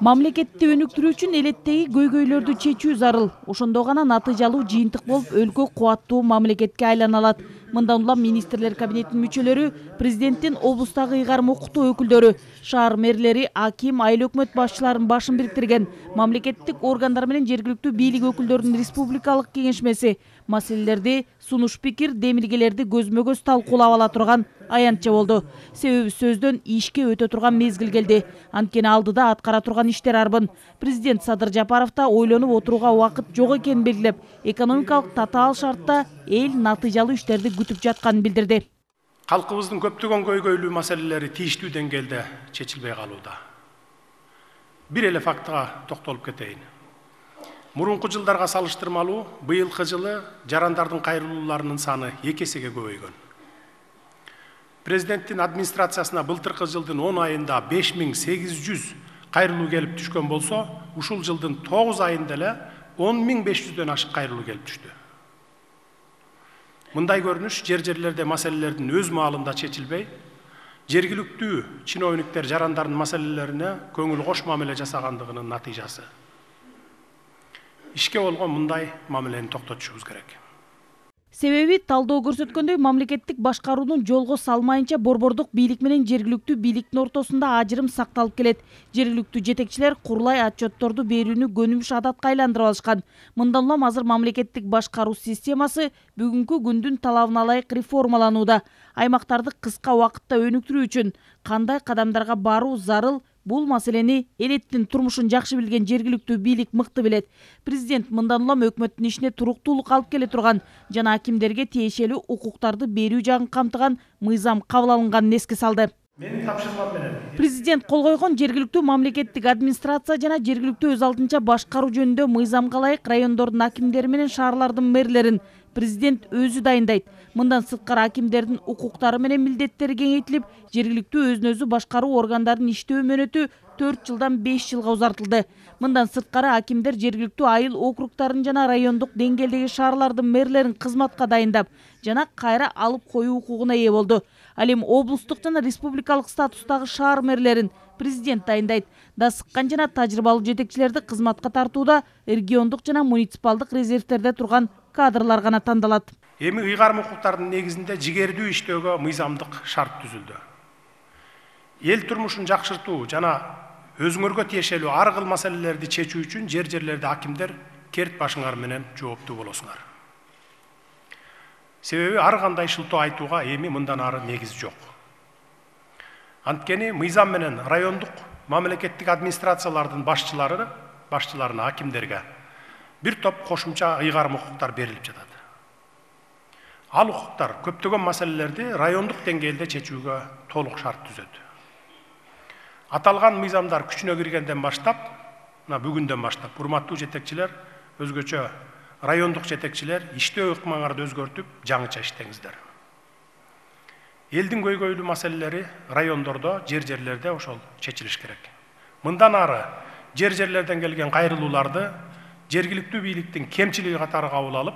Мамлекетти өнүктүрүү үчүн элеттеги көйгөйлөрдү чечүү зарыл. Ошондо гана натыйжалуу жыйынтык болуп, өлкө кубаттуу мамлекетке айлана алат. Мындан улам министрлер кабинетинин мүчөлөрү, президенттин облустагы ыйгарым укуктуу өкүлдөрү, шаар мэрлери, аким, айыл өкмөт башчыларынын башын бириктирген мамлекеттик органдар менен жергиликтүү бийлик өкүлдөрүнүн республикалык кеңешмеси маселелерди, сунуш пикир, демилгелерди көзмө көз талкуулап ала турган аянтча болду. Себеби сөздөн ишке өтө турган мезгил келди. Анткени алдыда аткара турган иштер арбын. Президент Садыр Жапаров да ойлонуп отурууга убакыт жок экенин белгилеп, экономикалык татаал шартта эл натыйжалуу иштерди күтүп жатканын билдирди. Халкыбыздын көптөгөн көйгөйлүү маселелери тийиштүү деңгээлде чечилбей калууда. Бир эле фактыга токтолуп кетейин. Мурунку жылдарга салыштырмалуу быйылкы жылы жарандардын кайрылууларынын саны 2 эсеге көбөйгөн. Президенттин администрациясына былтыркы жылдын 10 айында 5800 кайрылуу келип түшкөн болсо, ушул жылдын 9 айында эле 10500дөн ашык кайрылуу келип түштү. Мындай көрүнүш жерлерде маселелердин өз маалында чечилбей, жергиликтүү чиновниктер жарандардын маселелерине көңүл кош мамиле жасагандыгынын натыйжасы. Ишке болгон мындай мамилени токтотушубуз керек. Себеби талдоо көрсөткөндөй мамлекеттик башкарууну жолго салмайынча борбордук бийлик менен жергиликтүү бийликтин ортосунда ажырым сакталып келет. Жергиликтүү жетекчилер курулай отчетторду берүүнү көнүмүш адатка айландырып алышкан. Мындан улам азыр мамлекеттик башкаруу системасы бүгүнкү күндүн талабына ылайык реформаланууда. Аймактарды кыска убакытта өнүктүрүү үчүн кандай кадамдарга баруу зарыл? Бул маселени элеттин турмушун жакшы билген жергиликтүү бийлик мыкты билет. Президент мындан улам өкмөттүн ишине туруктуулук алып келе турган жана акимдерге тиешелүү укуктарды берүү жагын камтыган мыйзам кабыл алынганын эске салды. Президент кол койгон жергиликтүү мамлекеттик администрация жана жергиликтүү өз алдынча башкаруу жөнүндө мыйзамга ылайык райондордун акимдери менен шаарлардын мэрлерин президент өзү дайындайт. Мындан сырткары акимдердин укуктары менен милдеттери кеңейтилип, жергиликтүү өзүн өзү башкаруу органдарынын иштөө мөөнөтү 4 жылдан 5 жылга узартылды. Мындан сырткары акимдер жергиликтүү айыл округтарын жана райондук деңгээлдеги шаарлардын мэрлерин кызматка дайындап жана кайра алып коюу укугуна ээ болду. Ал эми облустук жана республикалык статустагы шаар мэрлерин президент дайындайт. Дасыккан жана тажрыйбалуу жетекчилерди кызматка тартууда региондук жана муниципалдык резервтерде турган кадрлар гана тандалат. Эми ыйгарым укуктардын негизинде жигердүү иштөөгө мыйзамдык шарт түзүлдү. Эл турмушун жакшыртуу жана өзүңөргө тиешелүү ар кыл маселелерди чечүү үчүн жерлерде акимдер керт башыңар менен жооптуу болосуңар. Себеби ар кандай шылтоо айтууга эми мындан ары негиз жок. Анткени мыйзам менен райондук мамлекеттик администрациялардын башчыларына акимдерге бир топ кошумча ыйгарым укуктар берилип жатат. Ал укуктар көптөгөн маселелерди райондук деңгээлде чечүүгө толук шарт түзөт. Аталган мыйзамдар күчүнө киргенден баштап, бүгүндөн баштап, урматтуу жетекчилер, өзгөчө райондук жетекчилер иштөө ыкмаңарды өзгөртүп, жаңыча иштеңиздер. Элдин көйгөйлүү маселелери райондордо, жерлерде ошол чечилиш керек. Мындан ары жерлерден келген кайрылууларды жергиликтүү бийликтин кемчилиги катары кабыл алып,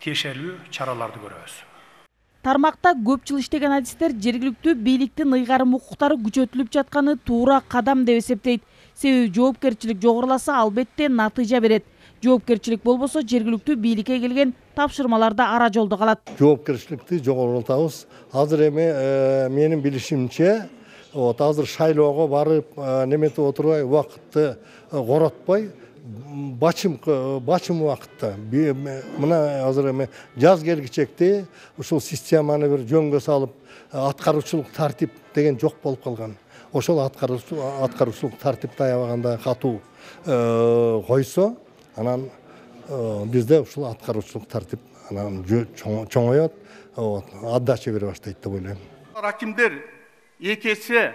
тиешелүү чараларды көрөбүз. Тармакта көп жыл иштеген адистер жергиликтүү бийликтин ыйгарым укуктары күчөтүлүп жатканы туура кадам деп эсептейт. Себеби жоопкерчилик жогоруласа, албетте натыйжа берет. Жоопкерчилик болбосо жергиликтүү бийликке келген тапшырмаларда ара жолдо калат. Жоопкерчиликти жогорултабыз. Азыр эми менин билишимче, азыр шайлоого барып, неметип отурбай, убакытты коротпой, бачым убакытта мына азыр эми жаз келгичекти ушул системаны бир жөнгө салып, аткаруучулук тартип деген жок болуп калган. Ошол аткаруучулук тартипти аябаганда катуу койсо, анан бизде ушул аткаруучулук тартип анан чоңоет, отдача бере баштайт деп ойлойм. Акимдер эки эсе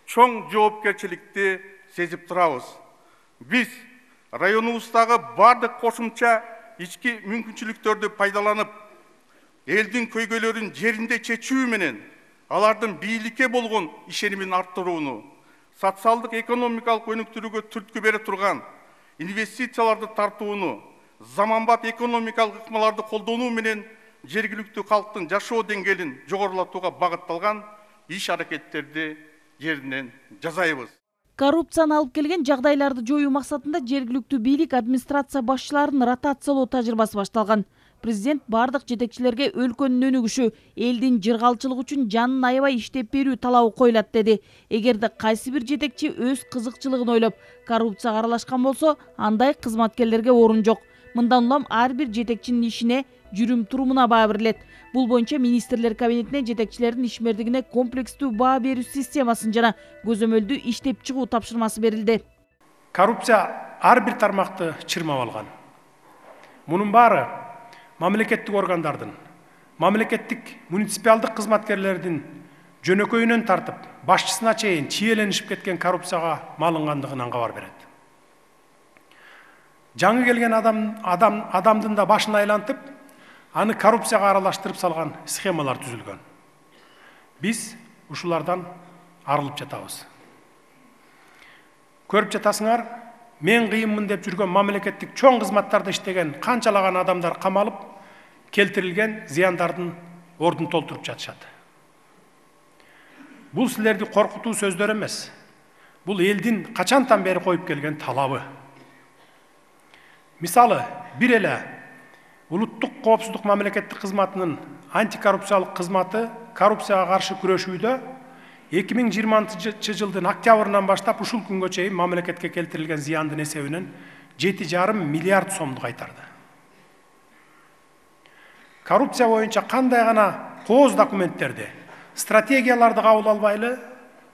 чоң жоопкерчиликти сезип турабыз. Биз районубуздагы бардык кошумча ички мүмкүнчүлүктөрдү пайдаланып, элдин көйгөйлөрүн жеринде чечүү менен алардын бийликке болгон ишенимин арттырууну, социалдык экономикалык өнүктүрүүгө түрткү бере турган инвестицияларды тартууну, заманбап экономикалык ыкмаларды колдонуу менен жергиликтүү калктын жашоо деңгээлин жогорулатууга багытталган иш аракеттерди жеринен жасайбыз. Коррупцияны алып келген жагдайларды жоюу максатында жергиликтүү бийлик администрация башчыларын ротациялоо тажрыйбасы башталган. Президент бардык жетекчилерге өлкөнүн өнүгүшү, элдин жыргалчылыгы үчүн жанын аябай иштеп берүү талабы коюлат деди. Эгерде кайсы бир жетекчи өз кызыкчылыгын ойлоп коррупцияга аралашкан болсо, андай кызматкерлерге орун жок. Мындан улам ар бир жетекчинин ишине, жүрүм-турумуна баа берилет. Бул боюнча министрлер кабинетине жетекчилердин ишмердигине комплекстүү баа берүү системасын жана көзөмөлдүү иштеп чыгуу тапшырмасы берилди. Коррупция ар бир тармакты чырмап алган. Мунун баары мамлекеттик органдардын, мамлекеттик муниципалдык кызматкерлердин жөнөкөйүнөн тартып, башчысына чейин чиеленишип кеткен коррупцияга малынгандыгынан кабар берет. Жаңы келген адамдын да башын айлантып, аны коррупцияга аралаштырып салган схемалар түзүлгөн. Биз ушулардан арылып жатабыз. Көрүп жатасыңар, мен кыйынмын деп жүргөн мамлекеттик чоң кызматтарда иштеген канчалаган адамдар камалып, келтирилген зыяндардын ордун толтуруп жатышат. Бул силерди коркутуу сөздөр эмес. Бул элдин качантан бери коюп келген талабы. Мисалы, бир эле улуттук коопсуздук мамлекеттик кызматынын антикоррупциялык кызматы коррупцияга каршы күрөшүүдө 2020 жылдын октябрынан баштап ушул күнгө чейин мамлекетке келтирилген зыяндын эсебинен 7,5 миллиард сомду кайтарды. Коррупция боюнча кандай гана кооз документтерди, стратегияларды кабыл албайлы,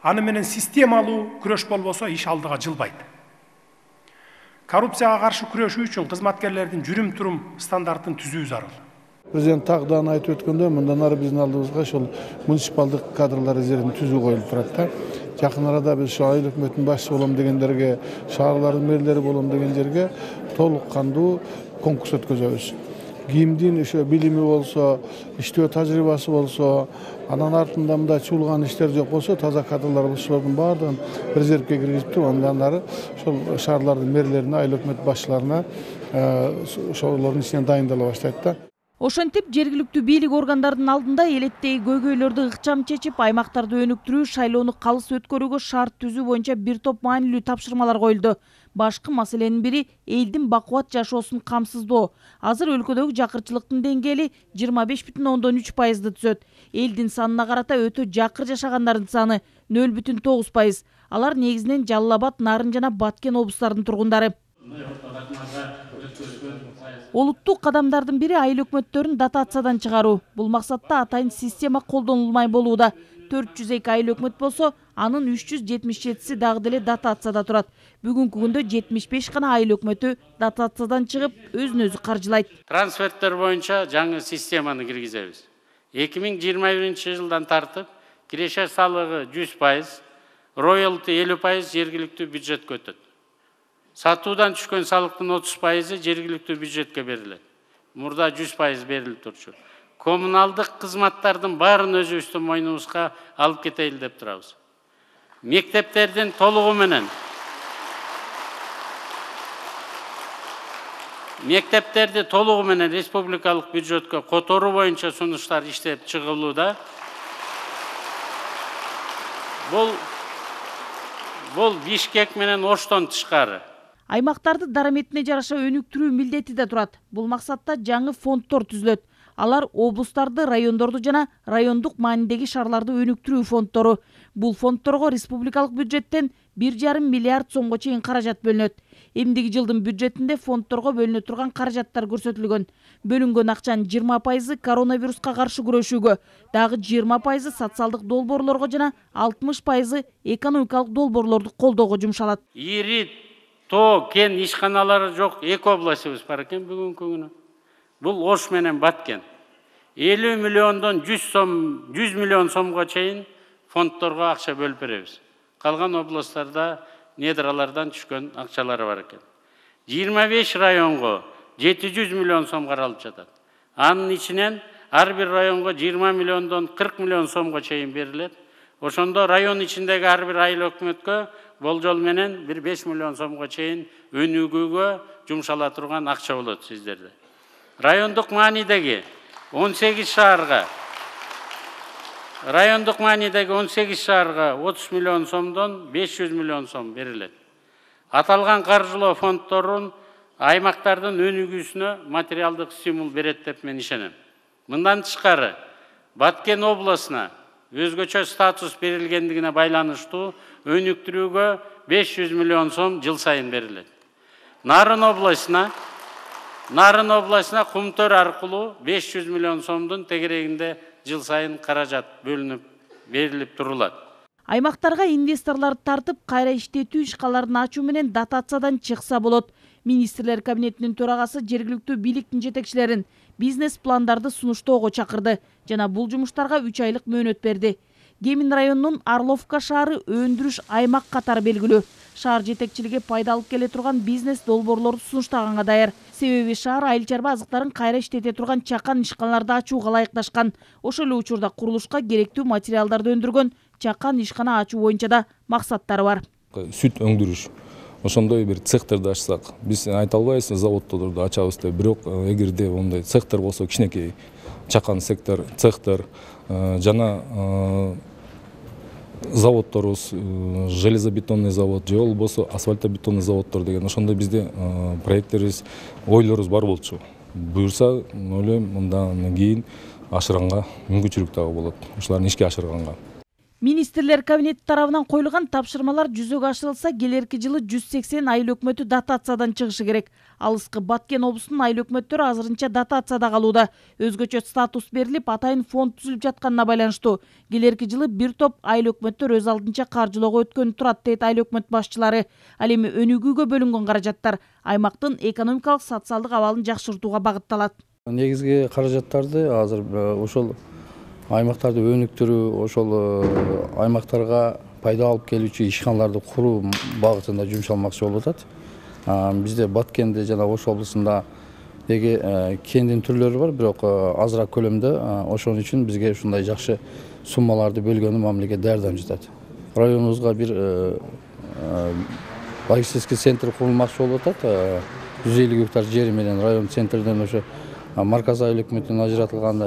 аны менен системалуу күрөш болбосо иш алдыга жылбайт. Коррупцияга каршы күрөшүү үчүн кызматкерлердин жүрүм-турум стандартын түзүү зарыл. Президент тагыдан айтып өткөндө, мындан ары биздин алдыбызга ошол муниципалдык кадрлар резервин түзүү коюлуп турат да. Жакын арада биз ошо айыл өкмөтүнүн башчысы болом дегендерге, шаарлардын мэрлери болом деген жерге толук кандуу конкурс өткөзөбүз. Кимдин ошо билими болсо, иштөө тажрыйбасы болсо, анан артында мындай чуулган иштер жок болсо, таза кадрлар ошолордун баардыгын резервге киргизип туруп, андан ары ошол шаарлардын мэрлерине, айыл өкмөт башчыларына ошолордун ичинен дайындала баштайт да. Ошентип, жергиликтүү бийлик органдардын алдында элеттеги көйгөйлөрдү ыкчам чечип, аймактарды өнүктүрүү, шайлоону калыс өткөрүүгө шарт түзүү боюнча бир топ маанилүү тапшырмалар коюлду. Башкы маселенин бири элдин бакубат жашоосун камсыздоо. Азыр өлкөдөгү жакырчылыктын деңгээли 25,3%ды түзөт. Элдин санына карата өтө жакыр жашагандардын саны 0,9%. Алар негизинен Жалал Абад, Нарын жана Баткен облустарынын тургундары. Олуттук кадамдардын бири айыл өкмөттөрүн дотациядан чыгаруу. Бул максатта атайын система колдонулмай болууда. 402 айыл өкмөт болсо, анын 377си дагы деле дотацияда турат. Бүгүнкү күндө 75 гана айыл өкмөтү дотациядан чыгып, өзүн өзү каржылайт. Трансферттер боюнча жаңы системаны киргизебиз. 2021 жылдан тартып, кирешер салыгы 100%, роялти 50% жергиликтүү бюджетке өтөт. Сатуудан түшкөн салыктын 30% жергиликтүү бюджетке берилет. Мурда 100% берилип турчу. Коммуналдык кызматтардын баарын өзүбүздүн мойнубузга алып кетели деп турабыз. Мектептердин толугу менен республикалык бюджетке которуу боюнча сунуштар иштеп чыгылууда. Бул Бишкек менен Оштон тышкары. Аймактарды дараметине жараша өнүктүрүү милдети да турат. Бул максатта жаңы фонддор түзүлөт. Алар облустарды, райондорду жана райондук маанидеги шаарларды өнүктүрүү фонддору. Бул фонддорго республикалык бюджеттен 1,5 миллиард сомго чейин каражат бөлүнөт. Эмдиги жылдын бюджетинде фонддорго бөлүнө турган каражаттар көрсөтүлгөн. Бөлүнгөн акчанын 20% коронавируска каршы күрөшүүгө, дагы 20% социалдык долбоорлорго жана 60% экономикалык долбоорлорду колдоого жумшалат. Ири тоо кен ишканалары жок эки областыбыз бар экен бүгүнкү күнү. Бул Ош менен Баткен. 50 миллиондон 100 миллион сомго чейин фонддорго акча бөлүп беребиз. Калган областтарда недралардан түшкөн акчалары бар экен. 25 районго 700 миллион сом каралып жатат. Анын ичинен ар бир районго 20 миллиондон 40 миллион сомго чейин берилет. Ошондо район ичиндеги ар бир айыл өкмөткө болжол менен 5 миллион сомго чейин өнүгүүгө жумшала турган акча болот сиздерде. Райондук маанидеги 18 шаарга райондық маанидеги 18 шаарга 30 миллион сомдон 500 миллион сом берилет. Аталган каржылоо фонддорун аймактардын өнүгүүсүнө материалдык стимул берет деп мен ишенем. Мындан тышкары Баткен обласына өзгөчө статус берилгендигине байланыштуу өнүктүрүүгө 500 миллион сом жыл сайын берилет. Нарын обласына Кумтөр аркылуу 500 миллион сомдун тегерегинде жыл сайын каражат бөлүнүп берилип турулат. Аймактарга инвесторлорду тартып, кайра иштетүү ишкаларын ачуу менен дотациядан чыкса болот. Министрлер кабинетинин төрагасы жергиликтүү бийликтин жетекчилерин бизнес пландарды сунуштоого чакырды жана бул жумуштарга 3 айлык мөөнөт берди. Кемин районунун Орловка шаары өндүрүш аймак катары белгилүү. Шаар жетекчилиги пайда алып келе турган бизнес долбоорлорду сунуштаганга даяр. Себеби шаар айыл чарба азыктарын кайра иштете турган чакан ишканаларды ачууга ылайыкташкан. Ошол эле учурда курулушка керектүү материалдарды өндүргөн чакан ишкана ачуу боюнча да максаттары бар. Сүт өндүрүш. Ошондой бир цехтерди ачсак, биз айта албайбыз заводдорду ачабыз деп, бирок эгерде ондай цехтер болсо, кичинекей чакан цехтер жана заводторубуз, железобетонный завод же болбосо асфальтобетонный заводдор деген ошондой бизде проекттерибиз, ойлорубуз бар болчу. Буюрса, ойлойм, мындан кийин ашырганга мүмкүнчүлүк дагы болот. Ошолордун ишке ашырганга. Министрлер кабинети тарабынан коюлган тапшырмалар жүзөгө ашырылса, келерки жылы 180 айыл өкмөтү дотациядан чыгышы керек. Алыскы Баткен облусунун айыл өкмөттөрү азырынча дотацияда калууда. Өзгөчө статус берилип, атайын фонд түзүлүп жатканына байланыштуу. Келерки жылы бир топ айыл өкмөттөр өз алдынча каржылоого өткөнү турат дейт айыл өкмөт башчылары. Ал эми өнүгүүгө бөлүнгөн каражаттар аймактын экономикалык социалдык абалын жакшыртууга багытталат. Негизги каражаттарды азыр ошол аймактарды өнүктүрүү, ошол аймактарга пайда алып келүүчү ишканаларды куруу багытында жумшалмакчы болуп атат. Бизде Баткенде жана Ош облусунда кендин түрлөрү бар, бирок азыраак көлөмдө. Ошон үчүн бизге ушундай жакшы суммаларды бөлгөнү мамлекет даярданып жатат. Районубузга бир логистический центр курулмакчы болуп атат. 150 гектар жери менен район центрден ошо Марказ айыл өкмөтүнөн ажыратылган,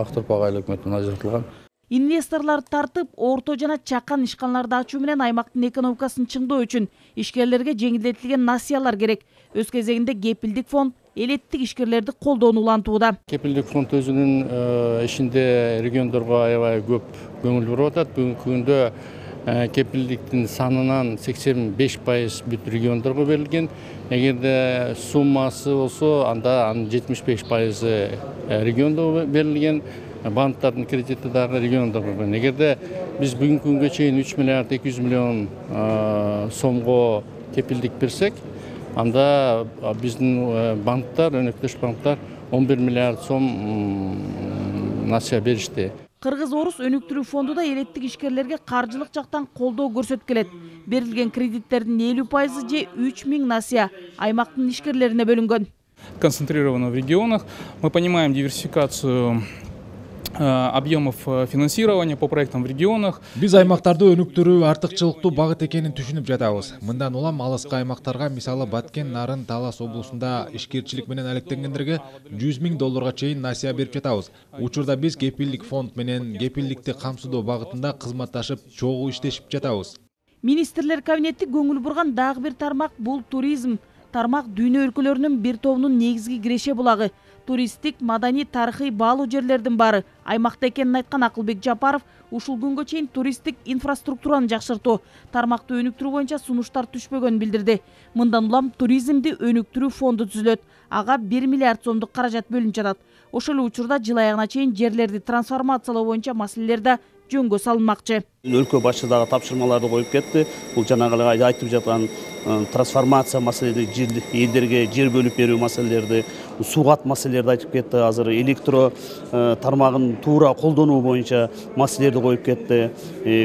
Актурпак айыл өкмөтүнөн ажыратылган. Инвесторлорду тартып, орто жана чакан ишканаларды ачуу менен аймактын экономикасын чыңдоо үчүн ишкерлерге жеңилдетилген насыялар керек. Өз кезегинде кепилдик фонд элеттик ишкерлерди колдоону улантууда. Кепилдик фонд өзүнүн ишинде региондорго аябай көп көңүл буруп атат. Бүгүнкү күндө кепилдиктин санынан 85% бүт региондорго берилген. Эгерде суммасы болсо, анда 75% региондо берилген. Банктардын кредити дагы региондорго берилген. Эгерде биз бүгүнкү күнгө чейин 3 миллиард 200 миллион сомго кепилдик берсек, анда биздин банктар, өнөктөш банктар 11 миллиард сом насыя беришти. Кыргыз-Орус өнүктүрүү фонду да элеттик ишкерлерге каржылык жактан колдоо көрсөтүп келет. Берилген кредиттердин 50% же 3000 насыя аймактын ишкерлерине бөлүнгөн. Концентрировано в регионах. Мы понимаем диверсификацию объемов финансирования по проектам в регионах. Биз аймактарды өнүктүрүү артыкчылыктуу багыт экенин түшүнүп жатабыз. Мындан улам алыскы аймактарга, мисалы Баткен, Нарын, Талас облусунда ишкерчилик менен алектенгендерге $100,000 чейин насыя берип жатабыз. Учурда биз кепилдик фонд менен кепилдикти камсыздоо багытында кызматташып, чогуу иштешип жатабыз. Министрлер кабинети көңүл бурган дагы бир тармак бул туризм. Тармак дүйнө өлкөлөрүнүн бир тобунун негизги киреше булагы. Туристтик, маданий, тарыхый баалуу жерлердин баары аймакта экенин айткан Акылбек Жапаров ушул күнгө чейин туристтик инфраструктураны жакшыртуу, тармакты өнүктүрүү боюнча сунуштар түшпөгөнүн билдирди. Мындан улам туризмди өнүктүрүү фонду түзүлөт. Ага 1 миллиард сомдук каражат бөлүнүп жатат. Ошол эле учурда жыл аягына чейин жерлерди трансформациялоо боюнча маселелер да жөнгө салынмакчы. Өлкө башы дагы тапшырмаларды коюп кетти. Бул жанагы айтып жаткан трансформация маселелери, элдерге жер бөлүп берүү маселелерди, сугат маселелерди айтып кетти. Азыр электро тармагын туура колдонуу боюнча маселелерди коюп кетти.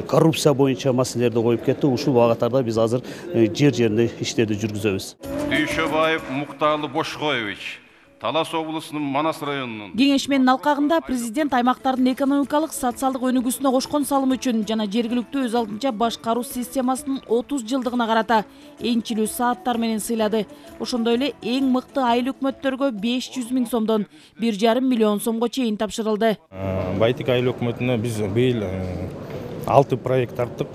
Коррупция боюнча маселелерди коюп кетти. Ушул багыттарда биз азыр жер жеринде иштерди жүргүзөбүз. Дүйшөбаев Мукталы Бошкоевич Талас облысының Манас районунун. Кеңешменин алкагында президент аймактардын экономикалык, социалдык өнүгүүсүнө кошкон салымы үчүн жана жергиликтүү өз алдынча башкаруу системасынын 30 жылдыгына карата энчилүү сааттар менен сыйлады. Ошондой эле эң мыкты айыл өкмөттөргө 500 000 сомдон 1,5 миллион сомго чейин тапшырылды. Байтик айыл өкмөтүнө биз быйыл 6 проект арттык.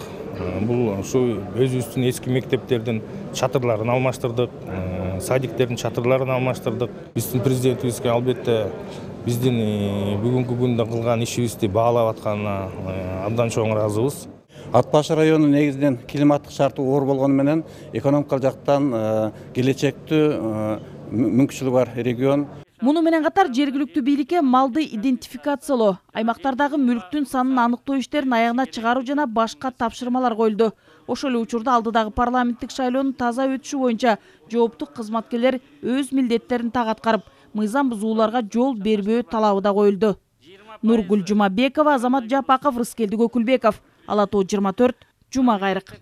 Бул ушу өзүбүздүн эски мектептердин чатырларын алмаштырдык, садиктердин чатырларын алмаштырдык. Биздин президентибизге албетте биздин бүгүнкү күндө кылган ишибизди баалап атканына абдан чоң ыраазыбыз. Ат башы району негизинен климаттык шарты оор болгону менен экономикалык жактан келечектүү мүмкүнчүлүгү бар регион. Муну менен катар жергиликтүү бийликке малды идентификациялоо, аймактардагы мүлктүн санын аныктоо иштерин аягына чыгаруу жана башка тапшырмалар коюлду. Ошол эле учурда алдыдагы парламенттик шайлоонун таза өтүшү боюнча жооптуу кызматкерлер өз милдеттерин так аткарып, мыйзам бузууларга жол бербөө талабы да коюлду. Нургүл Жумабекова, Азамат Жапаков, Рыскелди Көкүлбеков, Ала Тоо 24, Жума Кайрык.